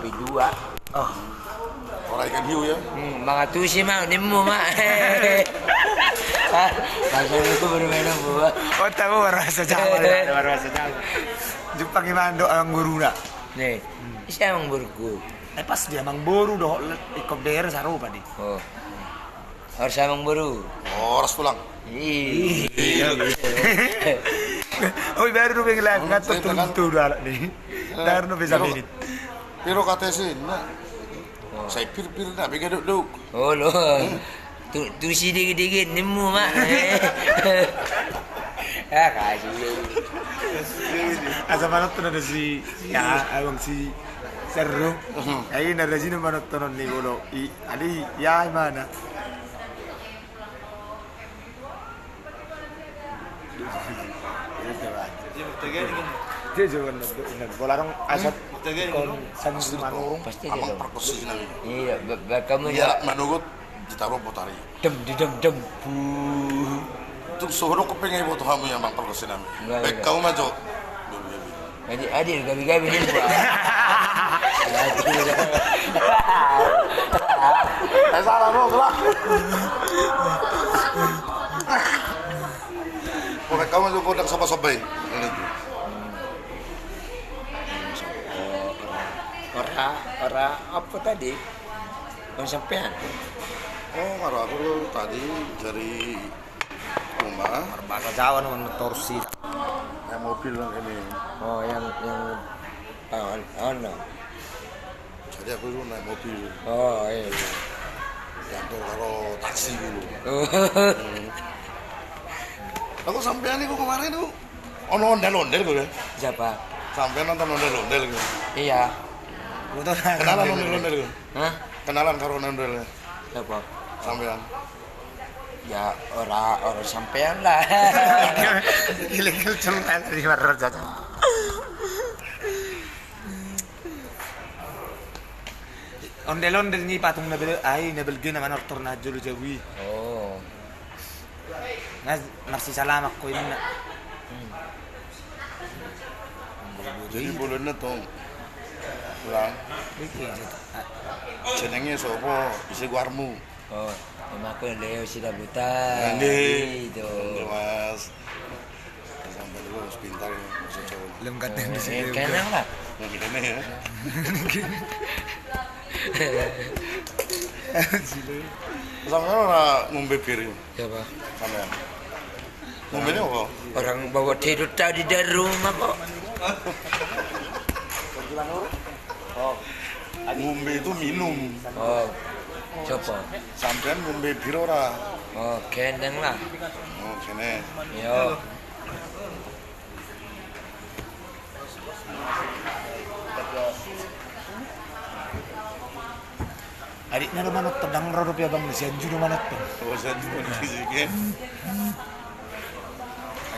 babi dua. Oh. Orang ikan hiu ya. Mga tusi mak, nimu mak. Langsung itu bermain buah. Oh tahu bahasa Jawa, bahasa Jawa. Jepang gimana ang guru nak? Nih, siapa yang burku? Pas dia mang boru doh ikop daerah sarupa di. Oh, harus emang baru. Oh, harus pulang. Iya. Oh baru pengen live ngatur tuh dah nih. Baru bisa minit. Pero kata sih, nah, saya pir nak pergi duduk. Oh lo, tusi dikit-dikit nimu mak. Kasih. Asa manot tuh ada si ya abang si seru. Ay na sino manot tuh ni bolo. Ali ya mana? Dia juga nak bolarong asat kon san manurung Pasti dia Abang dong. perkusi nabi. Iya, kamu Ya, ya. manugut ditaruh potari. Dem. Itu suruh kepengen foto kamu yang bang perkusi nabi. Enggak, Baik enggak. kau maju. Adik, gabi-gabi nih buat. Salah lo, salah. Pokoknya kamu juga kodang sobat-sobat. Ini tuh. Ora apa tadi? Bang sampean. Oh, marah aku tadi dari rumah. bahasa Jawa non torsi. Yang mobil yang ini. Oh, yang no. Jadi aku dulu naik mobil. Oh, iya. Yang tuh kalau taksi dulu. Oh. Aku sampean nih kemarin tuh. Ono ondel-ondel gue. Siapa? Sampean nonton ondel-ondel gue. Iya. Kenalan ondel-ondel gue. Hah? Kenalan karo ondel-ondel. Siapa? Sampean. Ya orang sampean lah. Gila-gila celana dari mana saja. Ondel-ondel ni patung nabel gina manor tornado jawi. Oh. Nasi salamak ko yun na. Jadi bulan tuh pulang. Jenenge sopo? Isi guarmu. Oh, nama aku Leo sudah buta. Gitu. Mas. Sampai dulu harus pintar ya, bisa cowok. Lengkap di sini. Kenang lah. Yang gini ya. Sampai orang ngombe bir. Siapa? Sampai. Ngombenya apa? Orang bawa tidur tadi dari rumah kok. Oh. Ngombe itu minum. Oh. Siapa? Sampean ngombe bir ora? Oh, kenang lah. Oh, kene. Yo. Adik na naman at tadang raro pia bang nasi anju naman at Oh, saya juga disikin.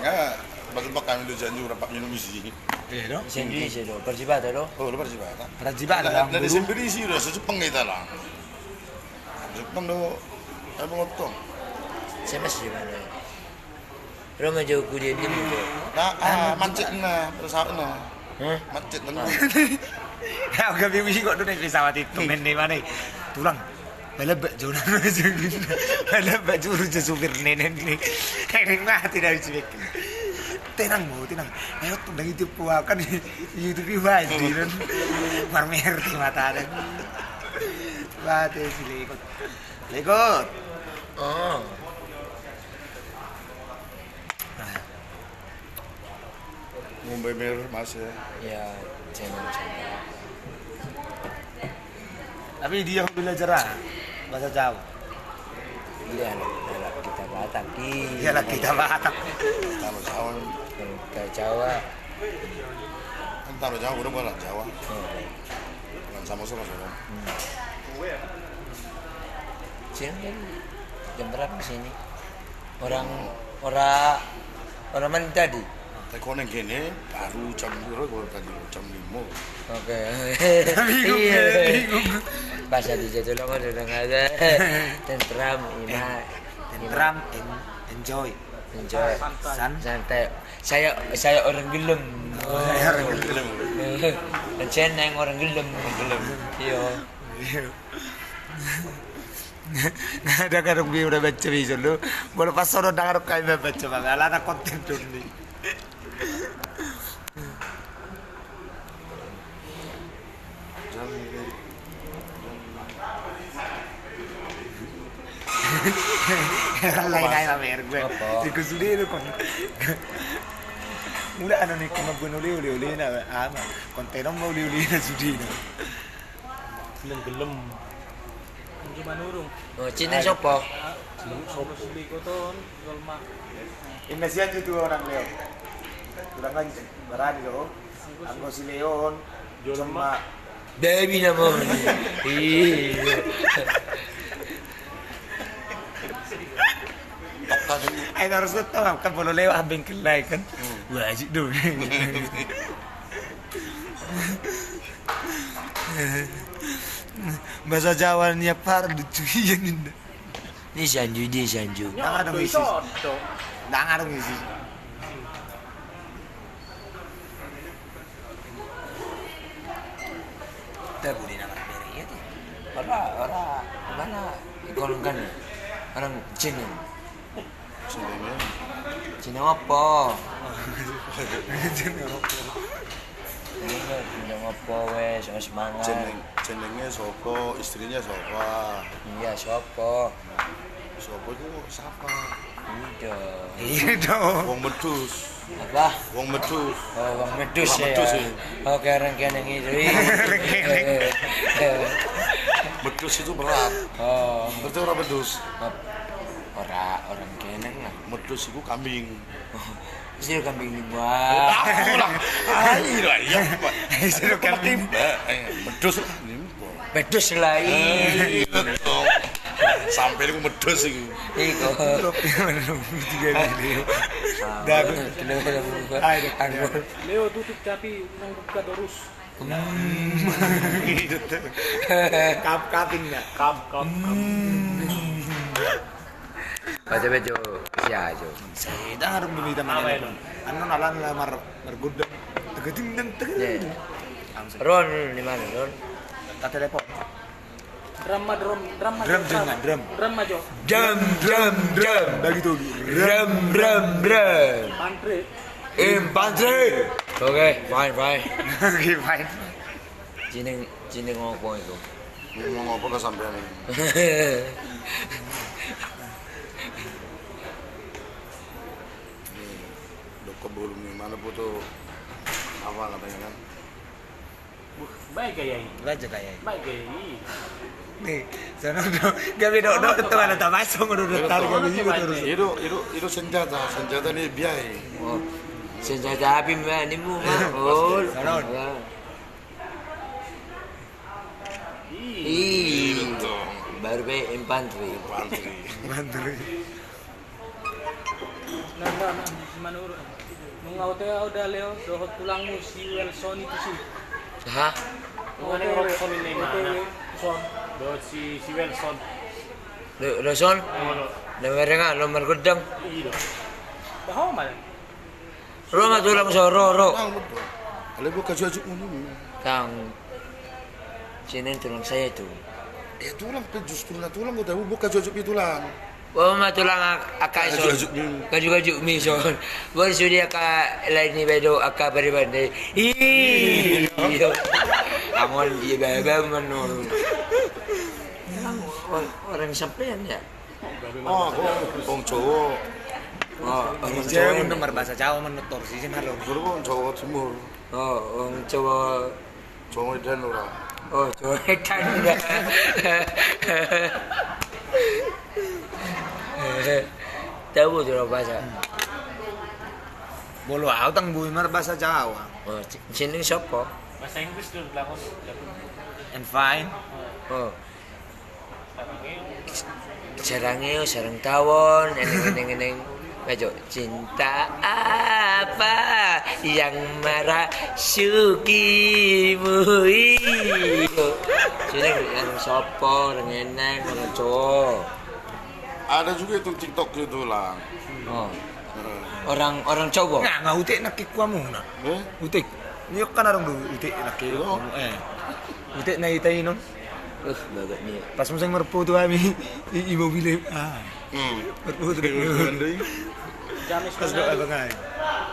Enggak, bagus pak kami lu janji rapat minum isi. Eh no? Sini do. Persibata do. Oh, lu bersih banget. Rajiba ada Dari sendiri sih udah sejepeng kita lah. Jepang do, apa ngotong? Saya masih di mana? Roma jauh kuliah di mana? Nah, macet na, pesawat na. Hah? Macet na. Ya uga biwi kok tuh nih pesawat itu mende mana? Tulang. Balabak jauh nana balabak jauh supir nenek nih. Nenek mati dari sini. Tenang mau tenang. Ayo tuh dari itu puakan YouTube wajib kan. Marmer di mata ada. Mati si lekot. Lekot. Oh. Ngombe mir mas ya. Ya, channel. Tapi dia belajar bahasa Jawa. Iya, kita Batak. Dia lagi kita Batak. Taruh Jawa, Ke Jawa. kan taruh Jawa udah bukan Jawa. Oh. Dengan sama-sama. Sini jam berapa sini? Orang mana tadi? Tekonen gini baru jam berapa gue tadi jam 5. Oke. Bingung. Pas di jatuh lama udah nggak ada. Tentram, Tentram, enjoy. enjoy, San. santai. Saya orang gelem. Saya orang gelem. Jeneng orang gelem. Iya. Nggak ada karung bi udah baca bisa lu. Baru pas sono dengar kayak baca bang. Ala ada konten tuh nih. Lain-lain lah mer gue. Tiku sudi lu kon. Mula ano nih kung uli na ama. Konten mo uli na sudi na. Gelem. Cuma nurung. Oh, Cina sapa? Sopo suli ko ton, Golma. Inasian itu orang Leo. Udah kan berani loh. Anggo si Leon. Cuma Baby nama. Iya. ay harus tahu kan kalau Leo abeng kelai kan. Wajib dong. Bahasa Jawa nya par dicuian ini. Ni Sanju. Nggak ada ngisi. Nggak ada ngisi. Kita budi nama beri ya. Orang mana golongan orang Cina. Jenenge Cina apa? Cina apa wes semangat. jenenge sapa, istrinya sapa? Iya siapa? Sapa itu siapa? Iya. Iya dong. Wong Medus. Apa? Wong Medus. Oh, Bang Medus Bang ya. Medus, ya. Oh, orang keneng itu. Medus itu berat. Oh, Ngerti ora medus? orang keneng lah. Medus itu kambing. Sih kambing lima. Aku lah. Ayo lah ya. Itu kambing. Medus limpo. Medus lain. Sampai itu medus itu. Iko. Tiga Leo. Dagu. Ayo. Leo tutup tapi nang buka terus. Kaping nggak? Kap. Baca bejo, siya jo. Saya harus meminta mana? Anu nalan lamar mergudang. Tegeting dan Yeah. tegeting. Ron, di mana Ron? Tak telepon. Drama. Drum jangan drum. Drama jo. Drum. Bagi tuh. Drum. Pantre. Infantry. Oke, fine. Oke fine. Jineng apa itu? Ngomong apa ke sampean ini? Dokter belum nih mana foto apa katanya kan? Baik gaya ini. Baca kayak. Baik gaya ini. Nih, sana udah gak beda tuh ada tak masuk udah tarik kami juga terus. Itu senjata nih biaya. Oh, senjata api mana mu mah? Saron. Itu Baru be infantry. pantri. Bantu. Nah, manurung. Nung auto udah Leo, dohot tulangmu si Wilson itu sih. Hah? Mengenai Wilson ini mana? Son. Do si Wilson. Roson? Dengar nomor gedang. Iya. Bahawa mana? Ro tulang soro. Ah betul. Kalau gua kasih ajuk ini. Kang sini tulang saya tuh. Tulang justru tulang gua tahu bukan ajuk tulang. Wah, tulang akai son. Kaju mi son. Baru sudah akak lain ni bedo akak berbandai. Iyo. Amon dia bebe menurut. Orang sampean ya. Oh, wong Jawa. Oh, orang Jawa Jawa. nomor bahasa Jawa menutur sih halo. Guru wong Jawa Timur. Oh, orang Jawa. Jawa Medan ora. Oh, Jawa Medan. Tahu tu bahasa. Bolo tang bui mar bahasa Jawa. Oh, sini siapa? Bahasa Inggris dulu lakon. And fine. Oh, sarang tawon, eneng. Bajo, cinta apa yang merasukimu? Sini yang sopo, yang eneng, yang cowok. Ada juga itu TikTok gitu lah. Oh, orang cowok. Nggak utik nak kikuamu nak. Eh? Utik. Iyo kan arong do utik laki. Utik na itay non. Bagat ni. Pas musang merpu tu kami i mobil. Merpu tu. Jamis Pas ko do na. abang ay.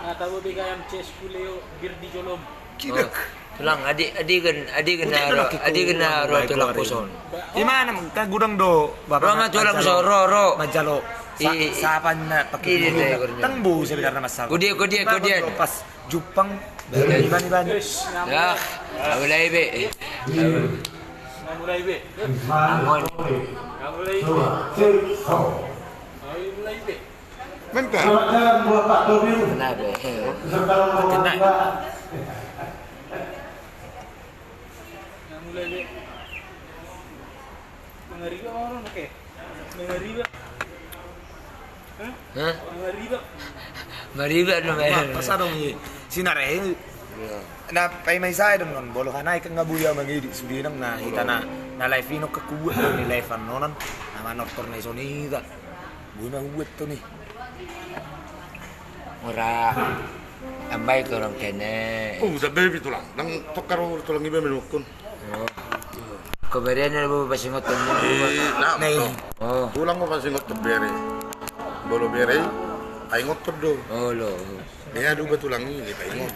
Natawo bigay ang chess kuleo birdi jolom. Kidak. Tulang adik kena ro tulang puson. Di mana kagudang do Roma tulang puson ro. Majalo. Sapan na pakai tangbu sebenarnya masalah. Kudian. Pas Jepang iban. Yes, Ya, mulai be. mulai be. Amon. Mulai be. Mulai be. Bentar. Kenapa? Kena. Mulai be. Mengeriba orang oke. Mengeriba. Hah? Mengeriba. Mariba no mer. Pas adong sinare. Na pay may sa dong non bolo kanay kang ngabuya mangidi sudi nang na hita na live ino kakuha ni live nonon na manok tornay sonida. Buna huwet to ni. Ora. Ambay ko orang kene. Sa baby tulang. Nang tokaro tulang iba menukun. Kebarian na bo pasingot mo. Nay. Oh. Tulang mo pasingot to bere. Bolo bere. Ay ngot to do. Oh lo. Dia adu ba tulang ini pa ingot.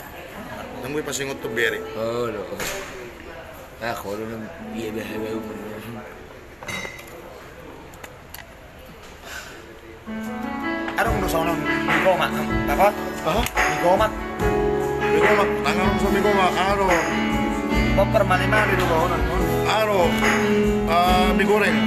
Nang mo pasingot to bere. Oh lo. Ako lo nang biya mo. Adong do sonon ni koma. Apa? Ni koma. Bigo mak tangan sa bigo mak aro. Popper mali-mali do konon. Aro. Mi goreng.